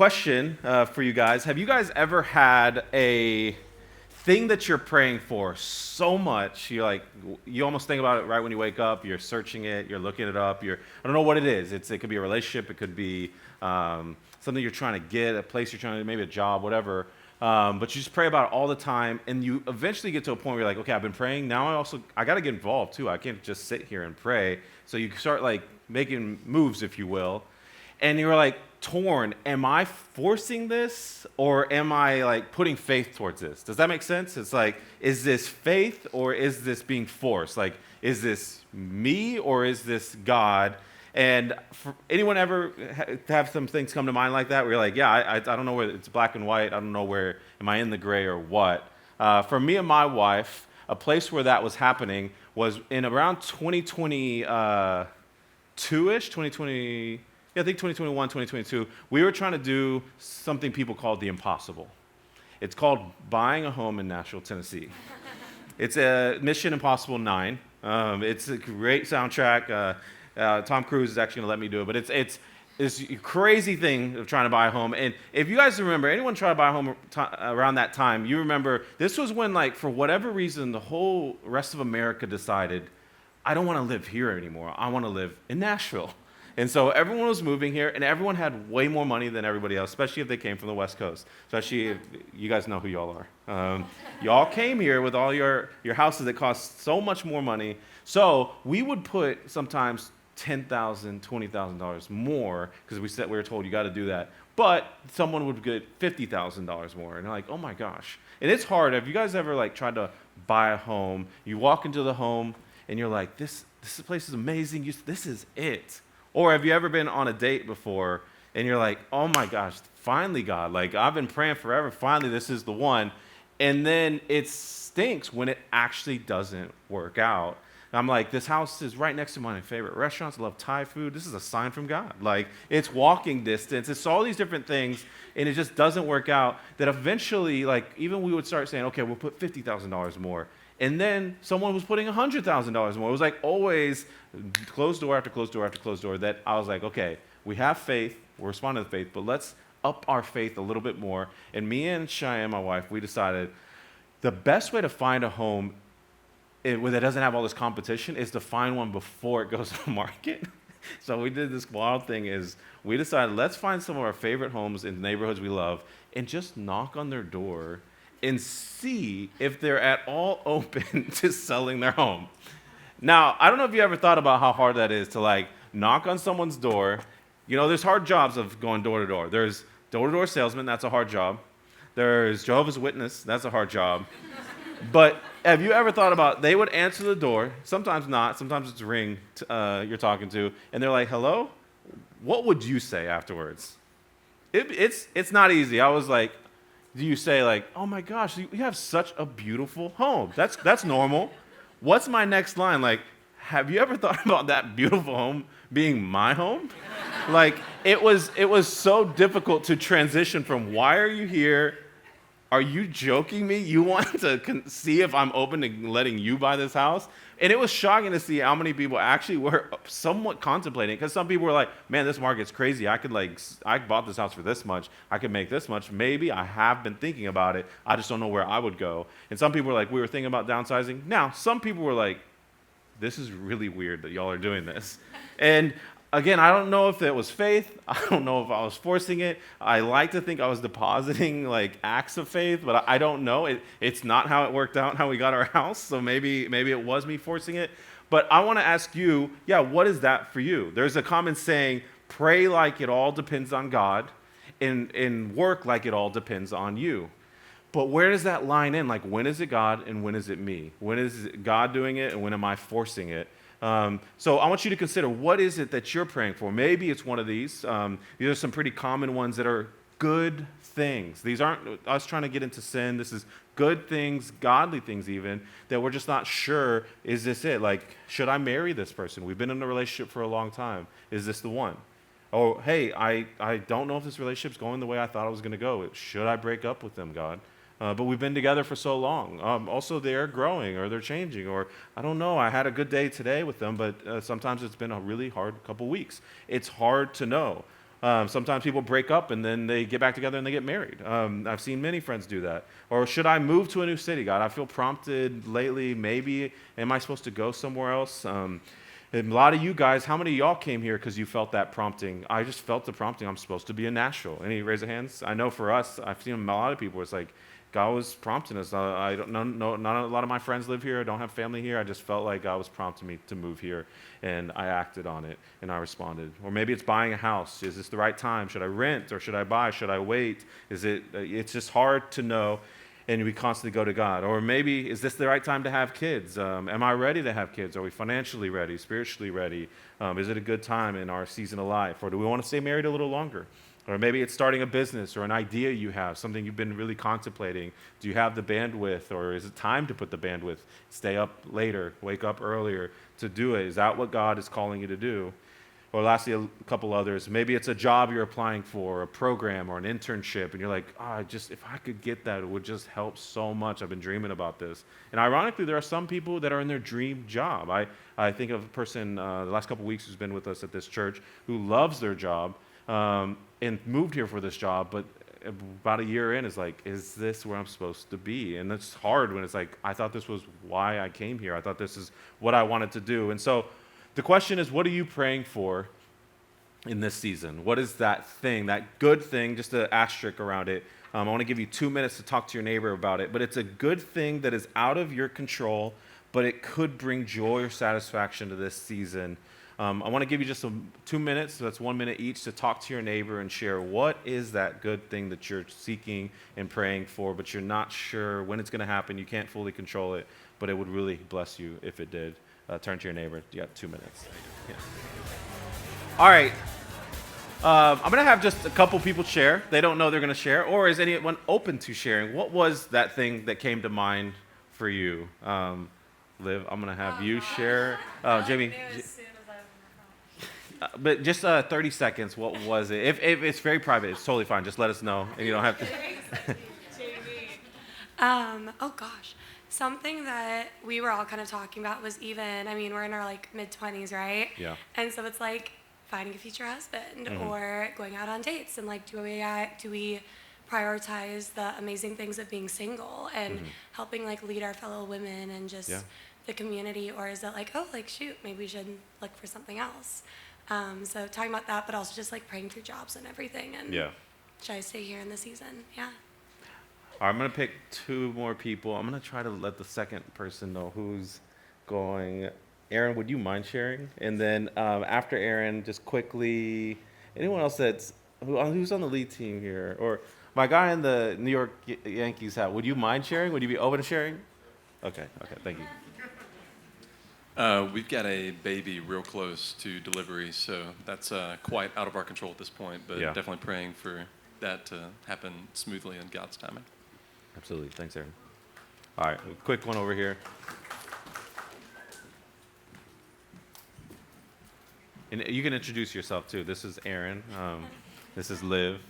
question for you guys. Have you guys ever had a thing that you're praying for so much, you almost think about it right when you wake up, you're searching it, you're looking it up, I don't know what it is. It could be a relationship, it could be something you're trying to get, a place you're trying to, maybe a job, whatever. But you just pray about it all the time, and you eventually get to a point where you're like, okay, I've been praying, now I got to get involved too. I can't just sit here and pray. So you start making moves, if you will, and you're torn. Am I forcing this, or am I putting faith towards this? Does that make sense? It's is this faith, or is this being forced? Is this me, or is this God? And for anyone ever have some things come to mind like that, where you're yeah, I don't know where it's black and white. I don't know where, am I in the gray or what? For me and my wife, a place where that was happening was in around 2022-ish, 2020, I think 2021, 2022, we were trying to do something people call the impossible. It's called buying a home in Nashville, Tennessee. It's a Mission Impossible 9. It's a great soundtrack. Tom Cruise is actually going to let me do it, but it's this crazy thing of trying to buy a home. And if you guys remember, anyone try to buy a home around that time, you remember this was when, for whatever reason, the whole rest of America decided, I don't want to live here anymore. I want to live in Nashville. And so everyone was moving here, and everyone had way more money than everybody else, especially if they came from the West Coast. Especially if you guys know who y'all are. Y'all came here with all your houses that cost so much more money. So we would put sometimes $10,000, $20,000 more, because we were told you got to do that. But someone would get $50,000 more, and they're like, oh my gosh. And it's hard. Have you guys ever tried to buy a home? You walk into the home, and you're like, this place is amazing. This is it. Or have you ever been on a date before, and you're like, oh my gosh, finally, God, I've been praying forever, finally this is the one. And then it stinks when it actually doesn't work out. And I'm like, this house is right next to one of my favorite restaurants. I love Thai food. This is a sign from God. It's walking distance. It's all these different things, and it just doesn't work out. That eventually, even we would start saying, okay, we'll put $50,000 more. And then someone was putting $100,000 more. It was always closed door after closed door after closed door, that I was like, okay, we have faith, we're responding to faith, but let's up our faith a little bit more. And me and Cheyenne, my wife, we decided the best way to find a home that doesn't have all this competition is to find one before it goes to the market. So we did this wild thing is we decided, let's find some of our favorite homes in neighborhoods we love and just knock on their door and see if they're at all open to selling their home. Now, I don't know if you ever thought about how hard that is to knock on someone's door. There's hard jobs of going door to door. There's door-to-door salesman, that's a hard job. There's Jehovah's Witness, that's a hard job. But have you ever thought about, they would answer the door, sometimes not, sometimes it's a ring you're talking to, and they're like, hello? What would you say afterwards? It's not easy. I was like, do you say oh my gosh, you have such a beautiful home? That's normal. What's my next line? Have you ever thought about that beautiful home being my home? It was so difficult to transition from, why are you here? Are you joking me? You want to see if I'm open to letting you buy this house? And it was shocking to see how many people actually were somewhat contemplating, because some people were like, man, this market's crazy. I bought this house for this much. I could make this much. Maybe I have been thinking about it. I just don't know where I would go. And some people were like, we were thinking about downsizing. Now, some people were like, this is really weird that y'all are doing this. And again, I don't know if it was faith. I don't know if I was forcing it. I like to think I was depositing acts of faith, but I don't know. It's not how it worked out, how we got our house. So maybe it was me forcing it. But I want to ask you, what is that for you? There's a common saying, pray like it all depends on God, and work like it all depends on you. But where does that line end? When is it God and when is it me? When is God doing it and when am I forcing it? So I want you to consider, what is it that you're praying for? Maybe it's one of these. These are some pretty common ones that are good things. These aren't us trying to get into sin. This is good things, godly things even, that we're just not sure, is this it? Should I marry this person? We've been in a relationship for a long time. Is this the one? Oh, hey, I don't know if this relationship's going the way I thought it was going to go. Should I break up with them, God? But we've been together for so long. Also, they're growing or they're changing, or I don't know, I had a good day today with them, but sometimes it's been a really hard couple weeks. It's hard to know. Sometimes people break up and then they get back together and they get married. I've seen many friends do that. Or should I move to a new city, God? I feel prompted lately. Maybe, am I supposed to go somewhere else? And a lot of you guys, how many of y'all came here because you felt that prompting? I just felt the prompting. I'm supposed to be in Nashville. Any raise of hands? I know for us, I've seen a lot of people. It's like God was prompting us. I don't know. Not a lot of my friends live here. I don't have family here. I just felt like God was prompting me to move here, and I acted on it, and I responded. Or maybe it's buying a house. Is this the right time? Should I rent or should I buy? Should I wait? Is it? It's just hard to know, and we constantly go to God. Or maybe, is this the right time to have kids? Am I ready to have kids? Are we financially ready, spiritually ready? Is it a good time in our season of life? Or do we want to stay married a little longer? Or maybe it's starting a business or an idea you have, something you've been really contemplating. Do you have the bandwidth, or is it time to put the bandwidth? Stay up later, wake up earlier to do it. Is that what God is calling you to do? Or lastly, a couple others. Maybe it's a job you're applying for, a program or an internship, and you're like, if I could get that, it would just help so much. I've been dreaming about this. And ironically, there are some people that are in their dream job. I think of a person the last couple weeks who's been with us at this church who loves their job, and moved here for this job, but about a year in is like, is this where I'm supposed to be? And it's hard when it's like, I thought this was why I came here. I thought this is what I wanted to do. And so the question is, what are you praying for in this season? What is that thing, that good thing, just an asterisk around it? I want to give you 2 minutes to talk to your neighbor about it, but it's a good thing that is out of your control, but it could bring joy or satisfaction to this season. I want to give you just 2 minutes, so that's 1 minute each, to talk to your neighbor and share what is that good thing that you're seeking and praying for, but you're not sure when it's going to happen. You can't fully control it, but it would really bless you if it did. Turn to your neighbor. You got 2 minutes. Yeah. All right. I'm going to have just a couple people share. They don't know they're going to share. Or is anyone open to sharing? What was that thing that came to mind for you? Liv, I'm going to have you share. Jamie. But just 30 seconds, what was it? If it's very private, it's totally fine. Just let us know, and you don't have to. Oh gosh. Something that we were all kind of talking about was we're in our mid-20s, right? Yeah. And so it's like finding a future husband or going out on dates, and do we prioritize the amazing things of being single and helping lead our fellow women and just the community, or is it shoot, maybe we should look for something else? So talking about that, but also just praying through jobs and everything, and should I stay here in the season? Yeah. All right, I'm going to pick 2 more people. I'm going to try to let the second person know who's going. Aaron, would you mind sharing? And then after Aaron, just quickly, anyone else who's on the lead team here? Or my guy in the New York Yankees hat, would you mind sharing? Would you be open to sharing? Okay, thank you. We've got a baby real close to delivery, so that's quite out of our control at this point, but definitely praying for that to happen smoothly in God's timing. Absolutely. Thanks, Aaron. All right, a quick one over here. And you can introduce yourself, too. This is Aaron. This is Liv.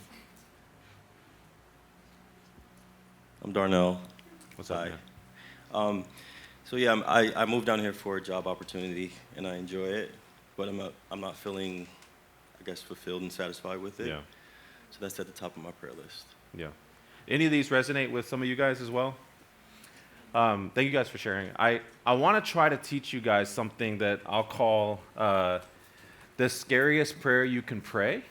I'm Darnell. What's up, man? So yeah, I moved down here for a job opportunity, and I enjoy it, but I'm not feeling, I guess, fulfilled and satisfied with it. Yeah. So that's at the top of my prayer list. Yeah. Any of these resonate with some of you guys as well? Thank you guys for sharing. I want to try to teach you guys something that I'll call the scariest prayer you can pray.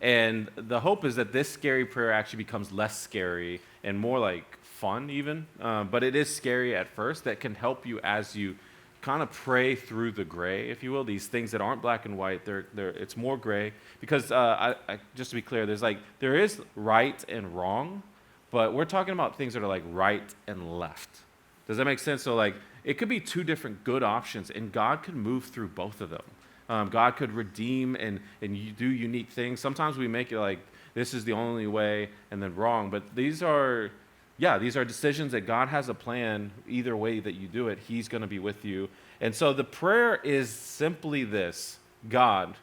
And the hope is that this scary prayer actually becomes less scary and more fun even, but it is scary at first. That can help you as you kind of pray through the gray, if you will, these things that aren't black and white. It's more gray because just to be clear, there is right and wrong, but we're talking about things that are right and left. Does that make sense? So it could be 2 different good options, and God could move through both of them. God could redeem and do unique things. Sometimes we make it this is the only way and then wrong, but these are decisions that God has a plan. Either way that you do it, He's going to be with you. And so the prayer is simply this: God,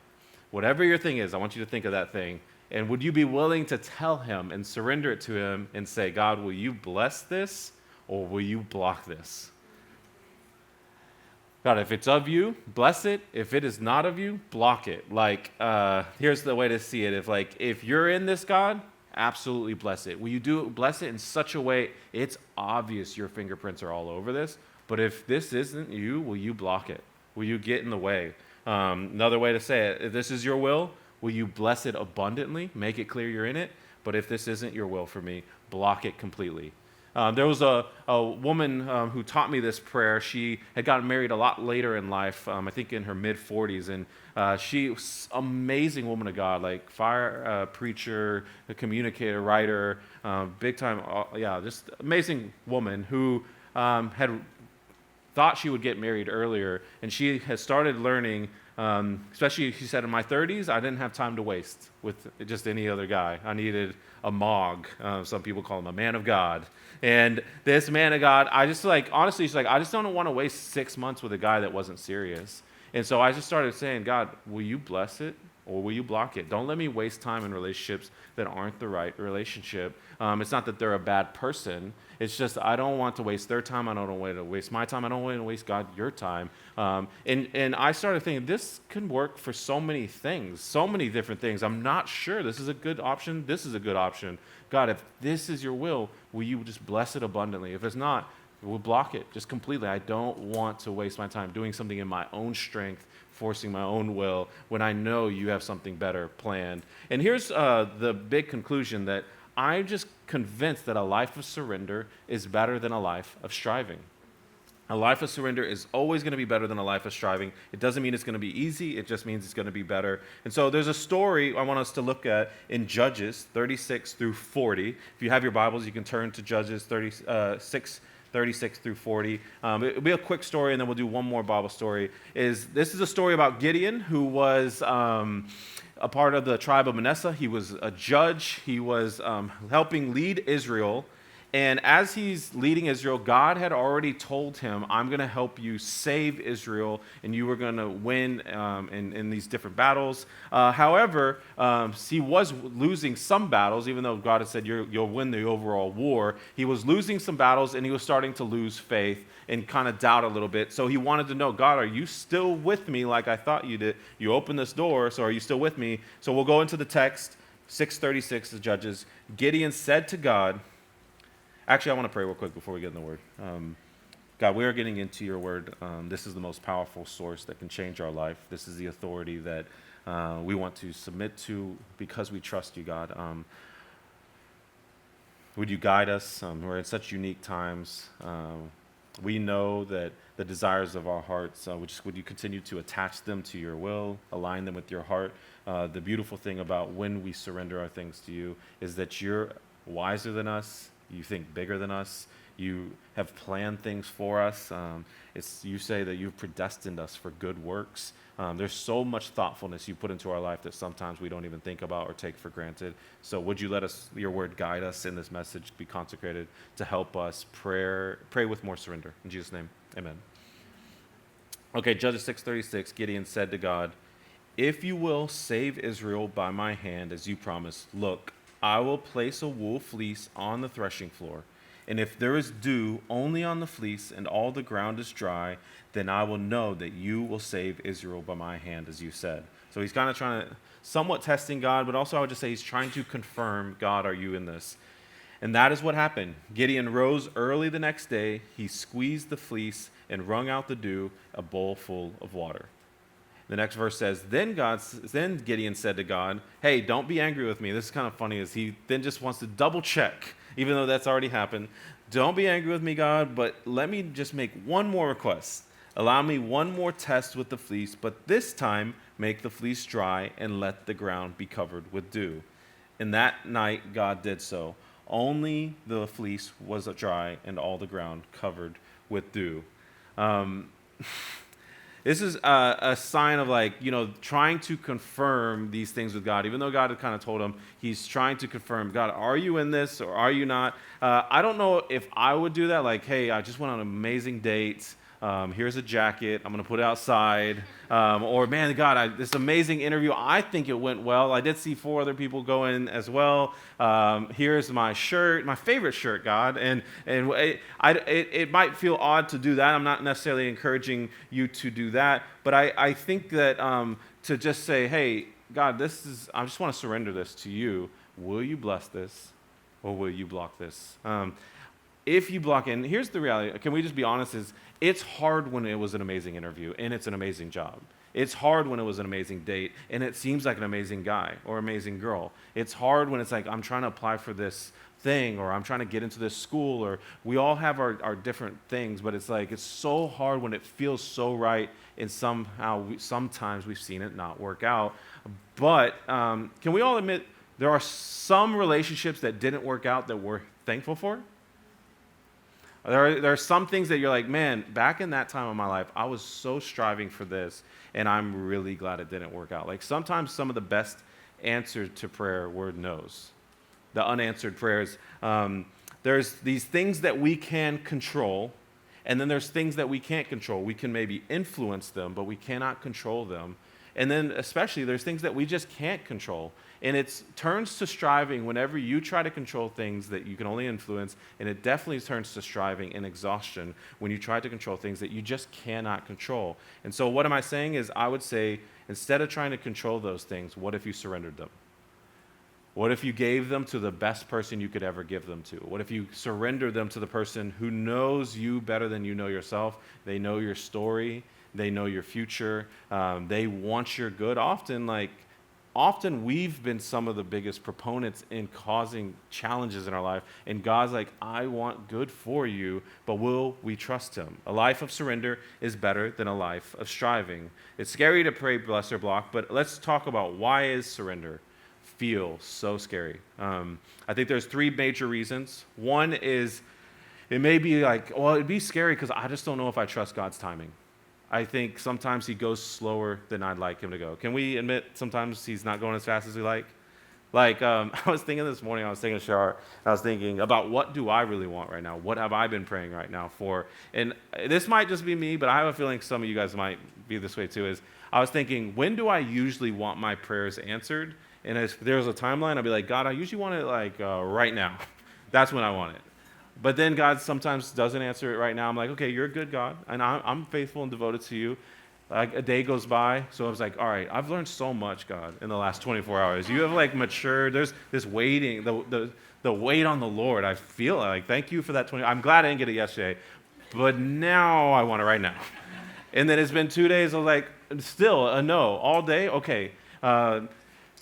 whatever your thing is, I want you to think of that thing. And would you be willing to tell Him and surrender it to Him and say, God, will you bless this or will you block this? God, if it's of you, bless it. If it is not of you, block it. Like, here's the way to see it. If you're in this, God, absolutely bless it. Will you bless it in such a way it's obvious your fingerprints are all over this? But if this isn't you, will you block it? Will you get in the way? Another way to say it, if this is your will, will you bless it abundantly? Make it clear you're in it. But if this isn't your will for me, block it completely. There was a woman who taught me this prayer. She had gotten married a lot later in life, I think in her mid-40s, and she was an amazing woman of God, like fire preacher, a communicator, writer, big time, just amazing woman who had thought she would get married earlier, and she has started learning, especially, she said, in my 30s, I didn't have time to waste with just any other guy. I needed a Mog. Some people call him a man of God. And this man of God, honestly, she's like, I just don't want to waste 6 months with a guy that wasn't serious. And so I just started saying, God, will you bless it or will you block it? Don't let me waste time in relationships that aren't the right relationship. It's not that they're a bad person. It's just I don't want to waste their time. I don't want to waste my time. I don't want to waste, God, your time. And I started thinking this can work for so many things, so many different things. I'm not sure this is a good option. This is a good option. God, if this is your will you just bless it abundantly? If it's not, we'll block it just completely. I don't want to waste my time doing something in my own strength, forcing my own will, when I know you have something better planned. And here's the big conclusion, that I'm just convinced that a life of surrender is better than a life of striving. A life of surrender is always going to be better than a life of striving. It doesn't mean it's going to be easy. It just means it's going to be better. And so there's a story I want us to look at in Judges 36 through 40. If you have your Bibles, you can turn to Judges 36 through 40. It'll be a quick story, and then we'll do one more Bible story. This is a story about Gideon, who was a part of the tribe of Manasseh. He was a judge. He was helping lead Israel. And as he's leading Israel, God had already told him, I'm going to help you save Israel, and you were going to win in these different battles. However, he was losing some battles, even though God had said, you'll win the overall war. He was losing some battles, and he was starting to lose faith and kind of doubt a little bit. So he wanted to know, God, are you still with me like I thought you did? You opened this door, so are you still with me? So we'll go into the text, 6:36 of Judges. Gideon said to God, actually, I want to pray real quick before we get in the word. God, we are getting into your word. This is the most powerful source that can change our life. This is the authority that we want to submit to because we trust you, God. Would you guide us? We're in such unique times. We know that the desires of our hearts, would you continue to attach them to your will, align them with your heart? The beautiful thing about when we surrender our things to you is that you're wiser than us. You think bigger than us. You have planned things for us. You say that you've predestined us for good works. There's so much thoughtfulness you put into our life that sometimes we don't even think about or take for granted. So would you let your word guide us in this message, be consecrated to help us pray with more surrender. In Jesus' name, amen. Okay, Judges 6:36, Gideon said to God, if you will save Israel by my hand as you promised, look, I will place a wool fleece on the threshing floor, and if there is dew only on the fleece and all the ground is dry, then I will know that you will save Israel by my hand, as you said. So he's kind of trying to, somewhat testing God, but also I would just say he's trying to confirm, God, are you in this? And that is what happened. Gideon rose early the next day. He squeezed the fleece and wrung out the dew, a bowl full of water. The next verse says, then Gideon said to God, hey, don't be angry with me. This is kind of funny, as he then just wants to double check, even though that's already happened. Don't be angry with me, God, but let me just make one more request. Allow me one more test with the fleece, but this time make the fleece dry and let the ground be covered with dew. And that night God did so. Only the fleece was dry and all the ground covered with dew. This is a sign of trying to confirm these things with God. Even though God had kind of told him, he's trying to confirm, God, are you in this or are you not? I don't know if I would do that. Like, hey, I just went on an amazing date. Here's a jacket. I'm going to put it outside. Or, man, God, this amazing interview. I think it went well. I did see 4 other people go in as well. Here's my shirt, my favorite shirt, God. And it might feel odd to do that. I'm not necessarily encouraging you to do that. But I think that to just say, hey, God, I just want to surrender this to you. Will you bless this or will you block this? If you block it, and here's the reality, can we just be honest, is it's hard when it was an amazing interview and it's an amazing job. It's hard when it was an amazing date and it seems like an amazing guy or amazing girl. It's hard when it's like, I'm trying to apply for this thing or I'm trying to get into this school, or we all have our different things, but it's like, it's so hard when it feels so right and sometimes we've seen it not work out. But can we all admit there are some relationships that didn't work out that we're thankful for? There are some things that you're like, man, back in that time of my life, I was so striving for this, and I'm really glad it didn't work out. Like sometimes some of the best answers to prayer were no's. The unanswered prayers. There's these things that we can control, and then there's things that we can't control. We can maybe influence them, but we cannot control them. And then especially there's things that we just can't control. And it turns to striving whenever you try to control things that you can only influence, and it definitely turns to striving and exhaustion when you try to control things that you just cannot control. And so what am I saying is I would say instead of trying to control those things, what if you surrendered them? What if you gave them to the best person you could ever give them to? What if you surrendered them to the person who knows you better than you know yourself? They know your story. They know your future. They want your good. Often we've been some of the biggest proponents in causing challenges in our life. And God's like, I want good for you, but will we trust him? A life of surrender is better than a life of striving. It's scary to pray bless or block, but let's talk about why is surrender feel so scary. I think there's 3 major reasons. One is it may be like, well, it'd be scary because I just don't know if I trust God's timing. I think sometimes he goes slower than I'd like him to go. Can we admit sometimes he's not going as fast as we like? I was thinking this morning, I was taking a shower, and I was thinking about what do I really want right now? What have I been praying right now for? And this might just be me, but I have a feeling some of you guys might be this way too, is I was thinking, when do I usually want my prayers answered? And if there was a timeline, I'd be like, God, I usually want it right now. That's when I want it. But then God sometimes doesn't answer it right now. I'm like, okay, you're a good God, and I'm faithful and devoted to you. Like a day goes by, so I was like, all right, I've learned so much, God, in the last 24 hours. You have matured. There's this waiting, the wait on the Lord. I feel like, thank you for that 20. I'm glad I didn't get it yesterday, but now I want it right now. And then it's been 2 days. I was like, still a no all day. Okay.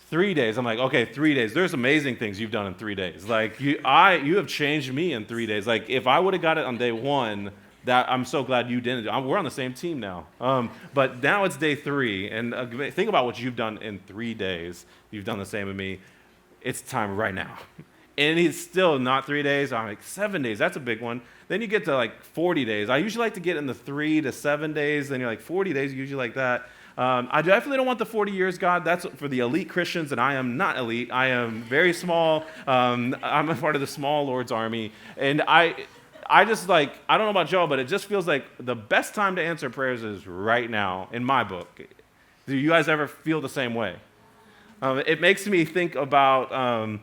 3 days. I'm like, okay, 3 days. There's amazing things you've done in 3 days. Like you have changed me in 3 days. Like if I would have got it on day 1, that I'm so glad you didn't. We're on the same team now. But now it's day 3, and think about what you've done in 3 days. You've done the same with me. It's time right now. And it's still not 3 days. I'm like 7 days. That's a big one. Then you get to 40 days. I usually like to get in the 3 to 7 days. Then you're like 40 days. Usually like that. I definitely don't want the 40 years, God. That's for the elite Christians, and I am not elite. I am very small. I'm a part of the small Lord's army. And I just I don't know about y'all, but it just feels like the best time to answer prayers is right now, in my book. Do you guys ever feel the same way? It makes me think about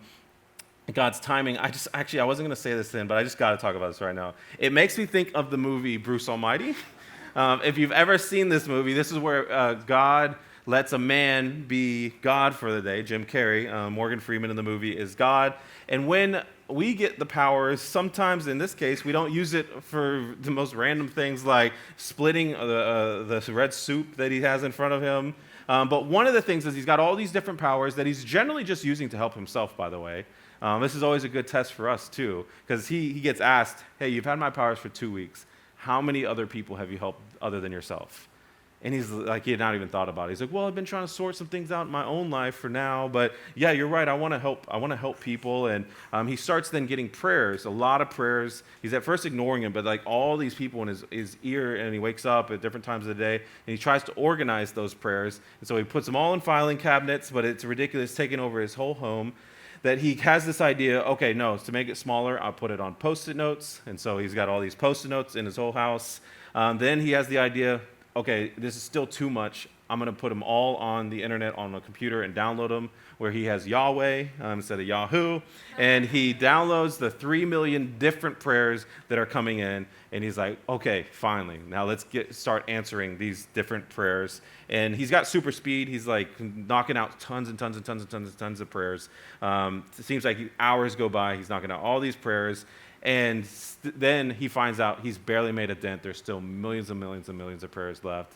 God's timing. I wasn't going to say this then, but I just got to talk about this right now. It makes me think of the movie Bruce Almighty. If you've ever seen this movie, this is where God lets a man be God for the day. Jim Carrey, Morgan Freeman in the movie is God. And when we get the powers, sometimes in this case, we don't use it for the most random things like splitting the red soup that he has in front of him. But one of the things is he's got all these different powers that he's generally just using to help himself, by the way. This is always a good test for us, too, because he gets asked, hey, you've had my powers for 2 weeks. How many other people have you helped other than yourself? And he's like, he had not even thought about it. He's like, well, I've been trying to sort some things out in my own life for now, but yeah, you're right. I want to help. I want to help people. And he starts then getting prayers, a lot of prayers. He's at first ignoring them, but all these people in his ear, and he wakes up at different times of the day, and he tries to organize those prayers. And so he puts them all in filing cabinets, but it's ridiculous, taking over his whole home. That he has this idea, okay, no, to make it smaller, I'll put it on Post-it notes. And so he's got all these Post-it notes in his whole house. Then he has the idea, okay, this is still too much. I'm going to put them all on the internet on a computer and download them, where he has Yahweh instead of Yahoo. And he downloads the 3 million different prayers that are coming in. And he's like, okay, finally, now let's start answering these different prayers. And he's got super speed. He's like knocking out tons and tons and tons and tons and tons of prayers. It seems like hours go by. He's knocking out all these prayers. And then he finds out he's barely made a dent. There's still millions and millions and millions of prayers left.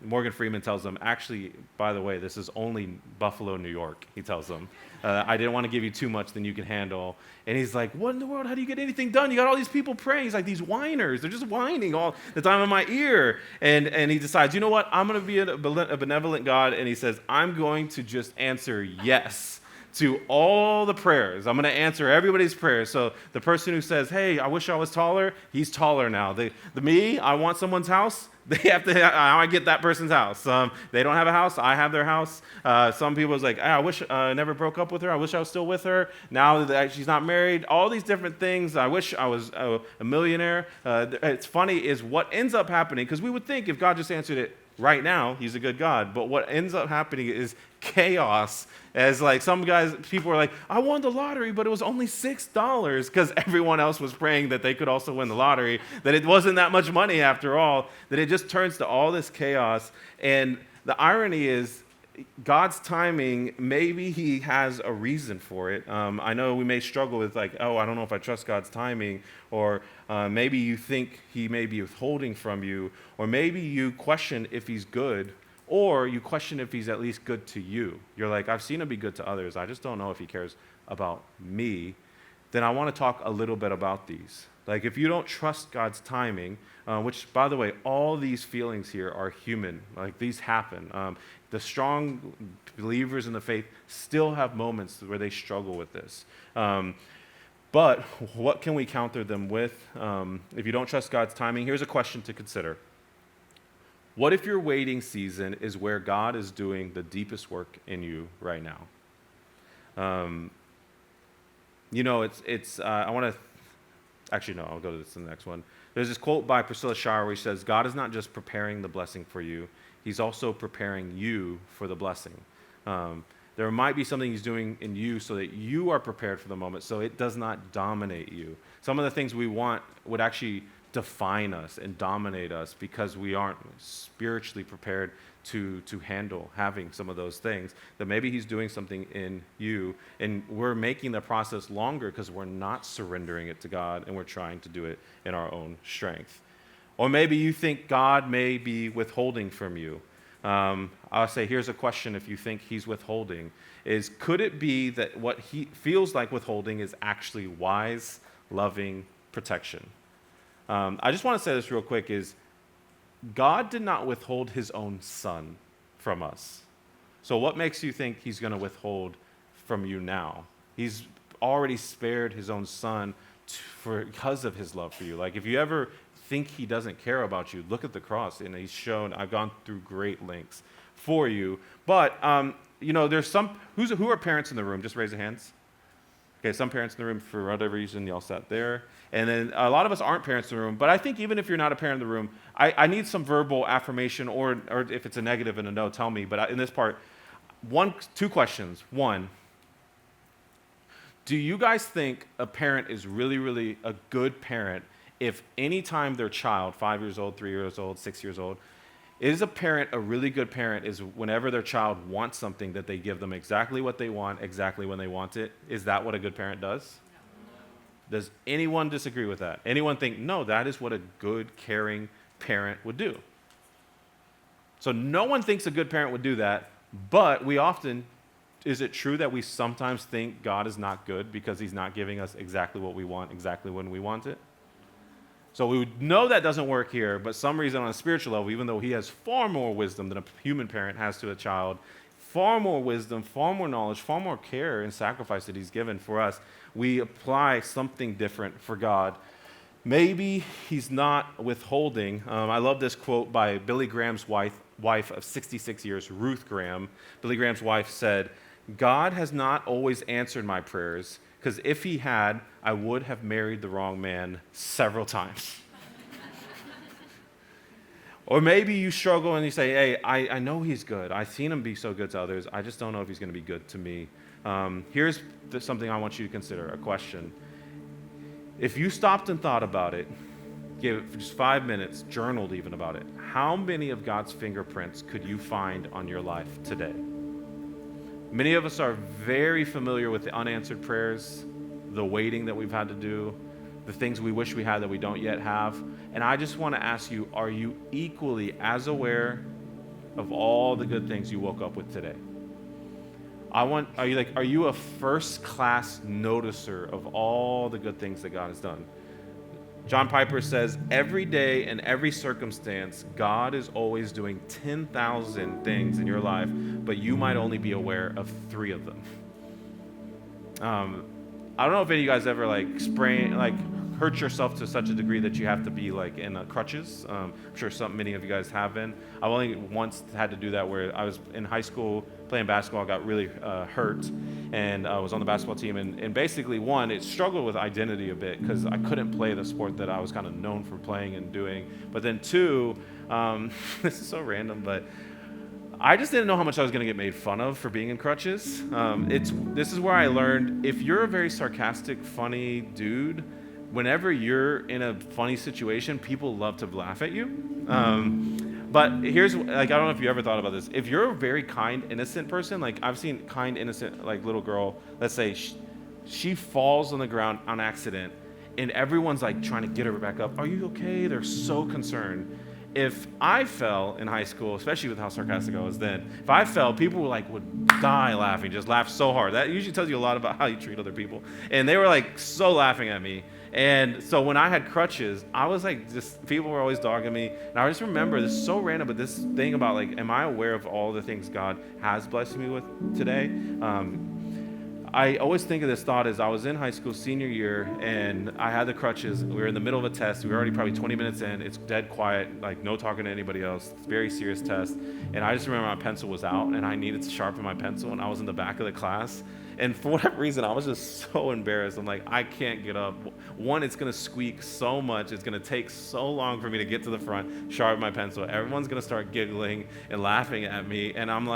Morgan Freeman tells them, actually, by the way, this is only Buffalo, New York, he tells them. I didn't want to give you too much than you can handle. And he's like, what in the world? How do you get anything done? You got all these people praying. He's like, these whiners, they're just whining all the time in my ear. And he decides, you know what? I'm going to be a benevolent God. And he says, I'm going to just answer yes to all the prayers. I'm going to answer everybody's prayers. So the person who says, hey, I wish I was taller, he's taller now. Me, I want someone's house, they have to, I get that person's house. They don't have a house, I have their house. Some people is like, I wish I never broke up with her. I wish I was still with her. Now that she's not married, all these different things. I wish I was a millionaire. It's funny is what ends up happening, because we would think if God just answered it right now, he's a good God. But what ends up happening is chaos. As like some guys, people are like, I won the lottery, but it was only $6, because everyone else was praying that they could also win the lottery, that it wasn't that much money after all, that it just turns to all this chaos. And the irony is, God's timing, maybe he has a reason for it. I know we may struggle with like, oh, I don't know if I trust God's timing, or maybe you think he may be withholding from you, or maybe you question if he's good, or you question if he's at least good to you. You're like, I've seen him be good to others. I just don't know if he cares about me. Then I want to talk a little bit about these. Like if you don't trust God's timing, which, by the way, all these feelings here are human. Like these happen. The strong believers in the faith still have moments where they struggle with this. But what can we counter them with? If you don't trust God's timing, here's a question to consider. What if your waiting season is where God is doing the deepest work in you right now? I want to, actually, no, I'll go to the next one. There's this quote by Priscilla Shirer where she says, God is not just preparing the blessing for you, he's also preparing you for the blessing. There might be something he's doing in you so that you are prepared for the moment, so it does not dominate you. Some of the things we want would actually define us and dominate us because we aren't spiritually prepared to handle having some of those things, that maybe he's doing something in you, and we're making the process longer because we're not surrendering it to God and we're trying to do it in our own strength. Or maybe you think God may be withholding from you. I'll say, here's a question if you think he's withholding, is could it be that what he feels like withholding is actually wise, loving protection? I just want to say this real quick is God did not withhold his own son from us. So what makes you think he's going to withhold from you now? He's already spared his own son because of his love for you. Like if you ever think he doesn't care about you, look at the cross, and he's shown, I've gone through great lengths for you. But, there's some, who are parents in the room? Just raise your hands. Okay, some parents in the room, for whatever reason, y'all sat there. And then a lot of us aren't parents in the room, but I think even if you're not a parent in the room, I need some verbal affirmation, or if it's a negative and a no, tell me. But in this part, two questions. One, do you guys think a parent is really, really a good parent if anytime their child, 5 years old, 3 years old, 6 years old, is a parent a really good parent is whenever their child wants something that they give them exactly what they want, exactly when they want it? Is that what a good parent does? Does anyone disagree with that? Anyone think, no, that is what a good, caring parent would do? So no one thinks a good parent would do that, but we often, is it true that we sometimes think God is not good because he's not giving us exactly what we want, exactly when we want it? So we would know that doesn't work here, but some reason on a spiritual level, even though he has far more wisdom than a human parent has to a child, far more wisdom, far more knowledge, far more care and sacrifice that he's given for us, we apply something different for God. Maybe he's not withholding. I love this quote by Billy Graham's wife of 66 years, Ruth Graham. Billy Graham's wife said, God has not always answered my prayers, because if he had, I would have married the wrong man several times. Or maybe you struggle and you say, hey, I know he's good. I've seen him be so good to others. I just don't know if he's going to be good to me. Here's something I want you to consider, a question. If you stopped and thought about it, give it just 5 minutes, journaled even about it, how many of God's fingerprints could you find on your life today? Many of us are very familiar with the unanswered prayers, the waiting that we've had to do, the things we wish we had that we don't yet have. And I just want to ask you, are you equally as aware of all the good things you woke up with today? Are you a first-class noticer of all the good things that God has done? John Piper says, every day in every circumstance, God is always doing 10,000 things in your life, but you might only be aware of 3 of them. I don't know if any of you guys ever hurt yourself to such a degree that you have to be in crutches. I'm sure many of you guys have been. I've only once had to do that where I was in high school playing basketball, got really hurt, and I was on the basketball team. And basically, one, it struggled with identity a bit because I couldn't play the sport that I was kind of known for playing and doing. But then 2, this is so random, but I just didn't know how much I was going to get made fun of for being in crutches. This is where I learned, if you're a very sarcastic, funny dude, whenever you're in a funny situation, people love to laugh at you. But here's, I don't know if you ever thought about this. If you're a very kind, innocent person, I've seen kind, innocent, little girl, let's say she falls on the ground on accident, and everyone's trying to get her back up. Are you okay? They're so concerned. If I fell in high school, especially with how sarcastic I was then, if I fell, people would die laughing, just laugh so hard. That usually tells you a lot about how you treat other people. And they were so laughing at me. And so when I had crutches, I was people were always dogging me. And I just remember, this is so random, but this thing about am I aware of all the things God has blessed me with today? I always think of this thought as I was in high school senior year and I had the crutches. We were in the middle of a test. We were already probably 20 minutes in. It's dead quiet, no talking to anybody else. It's a very serious test. And I just remember my pencil was out and I needed to sharpen my pencil and I was in the back of the class. And for whatever reason, I was just so embarrassed. I'm I can't get up. One, it's going to squeak so much. It's going to take so long for me to get to the front, sharpen my pencil. Everyone's going to start giggling and laughing at me. And I'm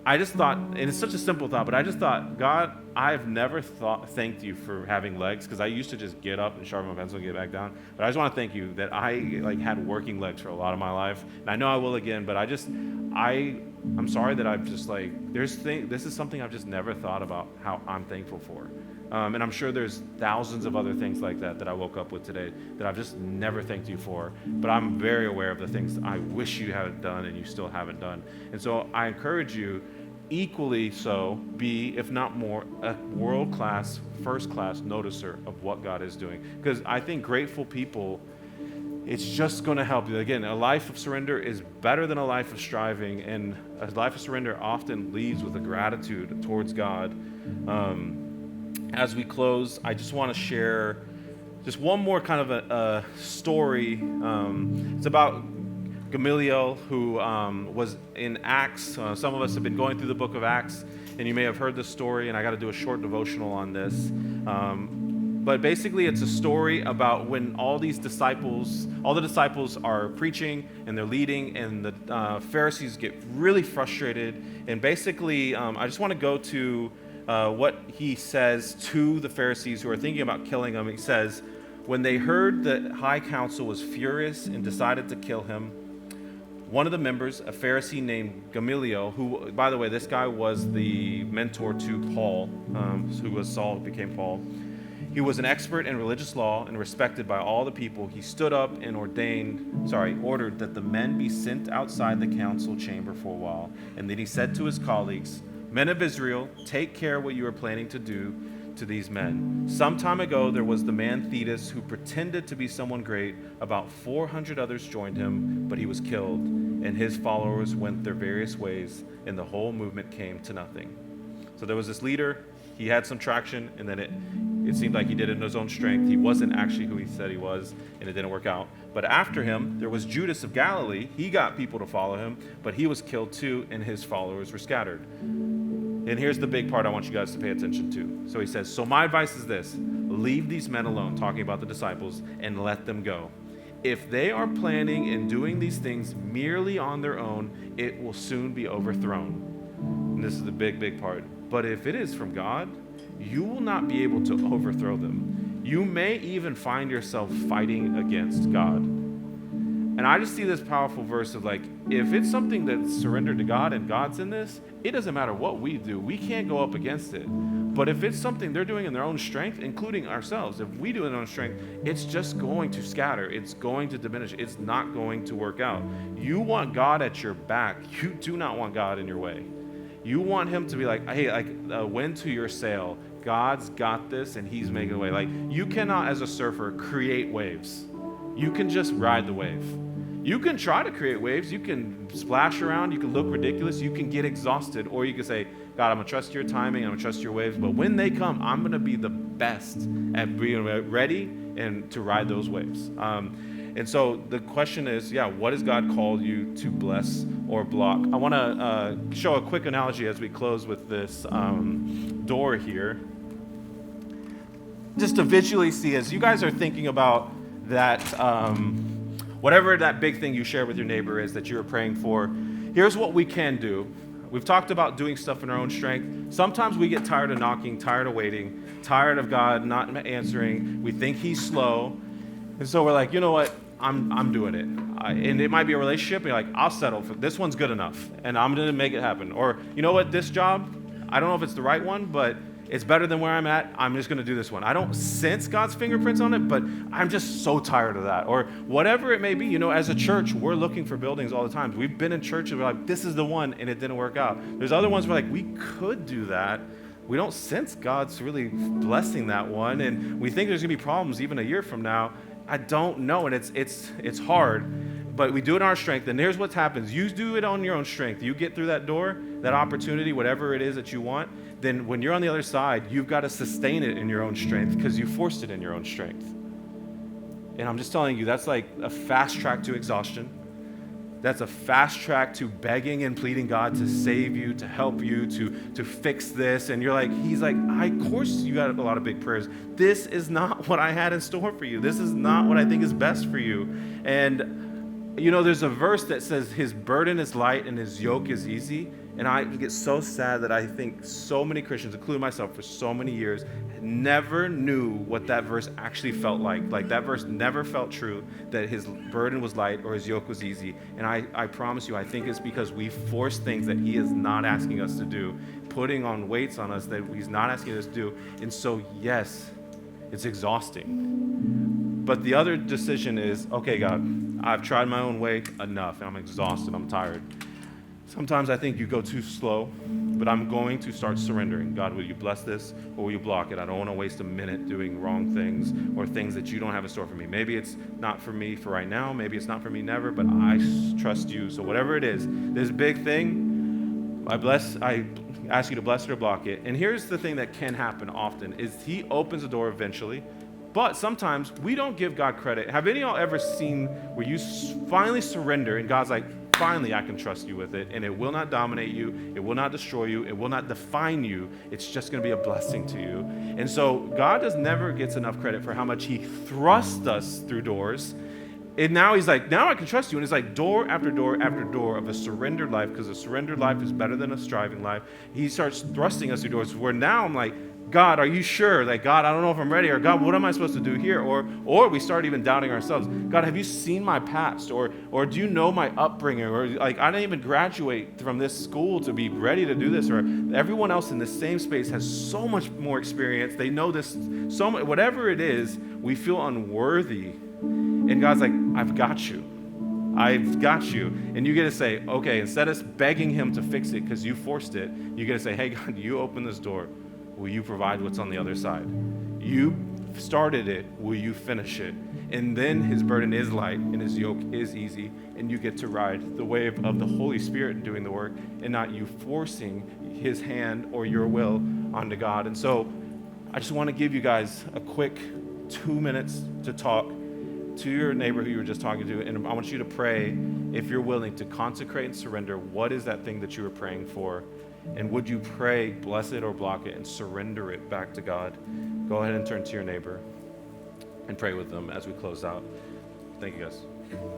I just thought, and it's such a simple thought, but I just thought, God, I've never thanked you for having legs, because I used to just get up and sharpen my pencil and get back down. But I just want to thank you that I had working legs for a lot of my life, and I know I will again. But I'm sorry that I've just this is something I've just never thought about how I'm thankful for. And I'm sure there's thousands of other things like that I woke up with today that I've just never thanked you for. But I'm very aware of the things I wish you had done and you still haven't done. And so I encourage you, equally so, be, if not more, a world-class, first-class noticer of what God is doing. Because I think grateful people, it's just going to help you. Again, a life of surrender is better than a life of striving, and a life of surrender often leads with a gratitude towards God. As we close, I just want to share just one more kind of a story. It's about Gamaliel, who was in Acts. Some of us have been going through the book of Acts, and you may have heard this story, and I got to do a short devotional on this. But basically, it's a story about when all the disciples are preaching, and they're leading, and the Pharisees get really frustrated. And basically, I just want to go to what he says to the Pharisees who are thinking about killing him. He says, when they heard the high council was furious and decided to kill him, one of the members, a Pharisee named Gamaliel, who, by the way, this guy was the mentor to Paul, who was Saul, became Paul. He was an expert in religious law and respected by all the people. He stood up and ordered that the men be sent outside the council chamber for a while. And then he said to his colleagues, "Men of Israel, take care what you are planning to do to these men. Some time ago, there was the man Thetis who pretended to be someone great. About 400 others joined him, but he was killed, and his followers went their various ways, and the whole movement came to nothing." So there was this leader. He had some traction, and then it seemed like he did it in his own strength. He wasn't actually who he said he was, and it didn't work out. But after him, there was Judas of Galilee. He got people to follow him, but he was killed too, and his followers were scattered. And here's the big part I want you guys to pay attention to. So he says, "So my advice is this: leave these men alone," talking about the disciples, "and let them go. if they are planning and doing these things merely on their own, it will soon be overthrown. And this is the big, big part. But if it is from God, you will not be able to overthrow them. You may even find yourself fighting against God. And I just see this powerful verse of like, if it's something that's surrendered to God and God's in this, it doesn't matter what we do. We can't go up against it. But if it's something they're doing in their own strength, including ourselves, if we do it in our own strength, it's just going to scatter. It's going to diminish. It's not going to work out. You want God at your back. You do not want God in your way. You want him to be like, hey, like a wind to your sail. God's got this and he's making a way. Like, you cannot, as a surfer, create waves. You can just ride the wave. You can try to create waves. You can splash around. You can look ridiculous. You can get exhausted. Or you can say, God, I'm going to trust your timing. I'm going to trust your waves. But when they come, I'm going to be the best at being ready and to ride those waves. And so the question is, what has God called you to bless or block? I want to show a quick analogy as we close with this door here. Just to visually see, as you guys are thinking about that, whatever that big thing you share with your neighbor is that you're praying for, here's what we can do. We've talked about doing stuff in our own strength. Sometimes we get tired of knocking, tired of waiting, tired of God not answering. We think he's slow. And so we're like, you know what? I'm doing it. And it might be a relationship. And you're like, I'll settle for this one's good enough. And I'm going to make it happen. Or, you know what? This job, I don't know if it's the right one, but it's better than where I'm at. I'm just going to do this one. I don't sense God's fingerprints on it, but I'm just so tired of that. Or whatever it may be, as a church, we're looking for buildings all the time. We've been in churches where we're like, this is the one, and it didn't work out. There's other ones where like, we could do that. We don't sense God's really blessing that one, and we think there's going to be problems even a year from now. I don't know, and it's hard, but we do it in our strength, and here's what happens. You do it on your own strength. You get through that door, that opportunity, whatever it is that you want, then when you're on the other side, you've got to sustain it in your own strength because you forced it in your own strength. And I'm just telling you, that's like a fast track to exhaustion. That's a fast track to begging and pleading God to save you, to help you, to fix this. And you're like, he's like, of course you got a lot of big prayers. This is not what I had in store for you. This is not what I think is best for you. And, there's a verse that says his burden is light and his yoke is easy. And I get so sad that I think so many Christians, including myself for so many years, never knew what that verse actually felt like. Like that verse never felt true, that his burden was light or his yoke was easy. And I promise you, I think it's because we force things that he is not asking us to do, putting on weights on us that he's not asking us to do. And so, yes, it's exhausting. But the other decision is, okay, God, I've tried my own way enough. I'm exhausted. I'm tired. Sometimes I think you go too slow, but I'm going to start surrendering. God, will you bless this or will you block it? I don't want to waste a minute doing wrong things or things that you don't have in store for me. Maybe it's not for me for right now. Maybe it's not for me never, but I trust you. So whatever it is, this big thing, I ask you to bless it or block it. And here's the thing that can happen often is he opens the door eventually, but sometimes we don't give God credit. Have any of y'all ever seen where you finally surrender and God's like, finally, I can trust you with it, and it will not dominate you. It will not destroy you. It will not define you. It's just going to be a blessing to you. And so God never gets enough credit for how much he thrusts us through doors. And now he's like, now I can trust you. And it's like door after door after door of a surrendered life, because a surrendered life is better than a striving life. He starts thrusting us through doors where now I'm like, God, are you sure? Like, God, I don't know if I'm ready. Or God, what am I supposed to do here? Or we start even doubting ourselves. God, have you seen my past? Or do you know my upbringing? Or like, I didn't even graduate from this school to be ready to do this. Or everyone else in the same space has so much more experience. They know this so much. Whatever it is, we feel unworthy. And God's like, I've got you. I've got you. And you get to say, okay, instead of begging him to fix it because you forced it, you get to say, hey, God, you open this door. Will you provide what's on the other side? You started it. Will you finish it? And then his burden is light and his yoke is easy, and you get to ride the wave of the Holy Spirit doing the work and not you forcing his hand or your will onto God. And so I just want to give you guys a quick 2 minutes to talk to your neighbor who you were just talking to, and I want you to pray, if you're willing, to consecrate and surrender. What is that thing that you were praying for? And would you pray, bless it or block it, and surrender it back to God? Go ahead and turn to your neighbor and pray with them as we close out. Thank you, guys.